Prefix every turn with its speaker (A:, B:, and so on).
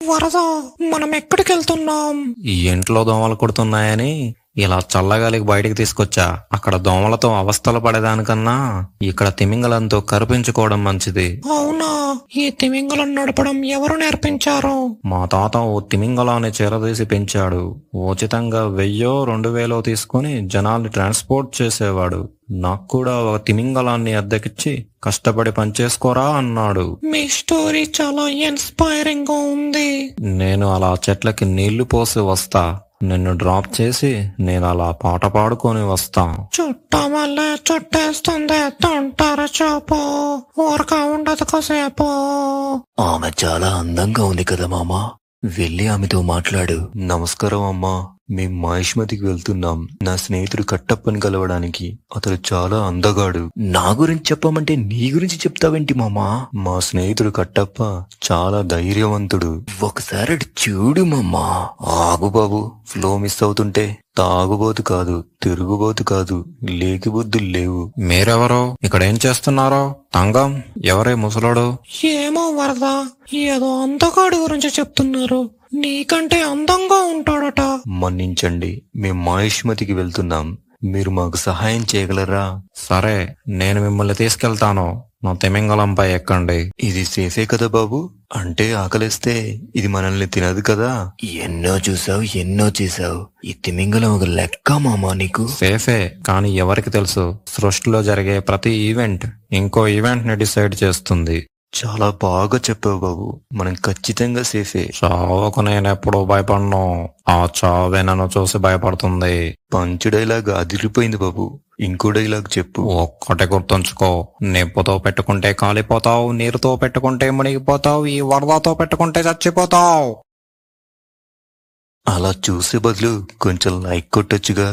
A: వరద, మనం ఎక్కడికి వెళ్తున్నాం?
B: ఈ ఇంట్లో దోమలు కుడుతున్నాయని ఇలా చల్లగాలికి బయటికి తీసుకొచ్చా. అక్కడ దోమలతో అవస్థలు పడేదానికన్నా ఇక్కడ తిమింగలంతో కరిపించుకోవడం మంచిది.
A: అవునా? ఈ తిమింగలం నడపడం ఎవరు నేర్పించారు?
B: మా తాత ఓ తిమింగలాన్ని చేరదీసి పెంచాడు. ఉచితంగా 1000 2000 తీసుకుని జనాల్ని ట్రాన్స్పోర్ట్ చేసేవాడు. నాకు కూడా ఒక తిమింగలాన్ని అద్దెకిచ్చి కష్టపడి పనిచేసుకోరా అన్నాడు.
A: మీ స్టోరీ చాలా ఇన్స్పైరింగ్ గా ఉంది.
B: నేను అలా చెట్లకి నీళ్లు పోసి వస్తా, నిన్ను డ్రాప్ చేసి నేను అలా పాట పాడుకొని వస్తా.
A: చుట్టమల్లే చుట్టేస్తుంది తొంటర చూపు, ఊరక ఉండదు కాసేపు.
C: ఆమె చాలా అందంగా ఉంది కదా మామా, వెళ్ళి ఆమెతో మాట్లాడు.
D: నమస్కారం అమ్మా, మేం మహేష్మతికి వెళ్తున్నాం. నా స్నేహితుడు కట్టప్పని కలవడానికి. అతడు చాలా అందగాడు.
C: నా గురించి చెప్పమంటే నీ గురించి చెప్తావేంటి మామా?
D: మా స్నేహితుడు కట్టప్ప చాలా ధైర్యవంతుడు.
C: ఒకసారి అటు చూడు మామా.
D: ఆగు బాబు, ఫ్లో మిస్ అవుతుంటే. తాగుబోతు కాదు, తిరుగుబోతు కాదు, లేకి బుద్ధులు లేవు.
B: మీరెవరో, ఇక్కడేం చేస్తున్నారో? తంగం, ఎవరే ముసలోడు?
A: ఏమో వరద, ఏదో అందగాడి గురించి చెప్తున్నారు. నీకంటే అందంగా ఉంటాడట.
D: మన్నించండి, మేం మహేష్మతికి వెళ్తున్నాం. మీరు మాకు సహాయం చేయగలరా?
B: సరే, నేను మిమ్మల్ని తీసుకెళ్తాను. నా తిమింగలంపై ఎక్కండి.
D: ఇది సేఫే కదా బాబు? అంటే ఆకలిస్తే ఇది మనల్ని తినదు కదా?
C: ఎన్నో చూసావు, ఎన్నో చేసావు. ఈ తిమింగలం ఒక లెక్క మామా నీకు.
B: సేఫే, కానీ ఎవరికి తెలుసు? సృష్టిలో జరిగే ప్రతి ఈవెంట్ ఇంకో ఈవెంట్ ని డిసైడ్ చేస్తుంది.
D: చాలా బాగా చెప్పావు బాబు, మనం ఖచ్చితంగా సేఫే.
B: చావుకు నేనెప్పుడు భయపడను, ఆ చావే నన్ను చూసి భయపడుతుంది.
D: పంచ్ డైలాగ్ అదిరిపోయింది బాబు. ఇంకో డైలాగ్ చెప్పు.
B: ఒక్కటే గుర్తుంచుకో, నిప్పుతో పెట్టుకుంటే కాలిపోతావు, నీరుతో పెట్టుకుంటే మునిగిపోతావు, ఈ వరదతో పెట్టుకుంటే చచ్చిపోతావు.
D: అలా చూసే బదులు కొంచెం లైక్ కొట్టొచ్చుగా.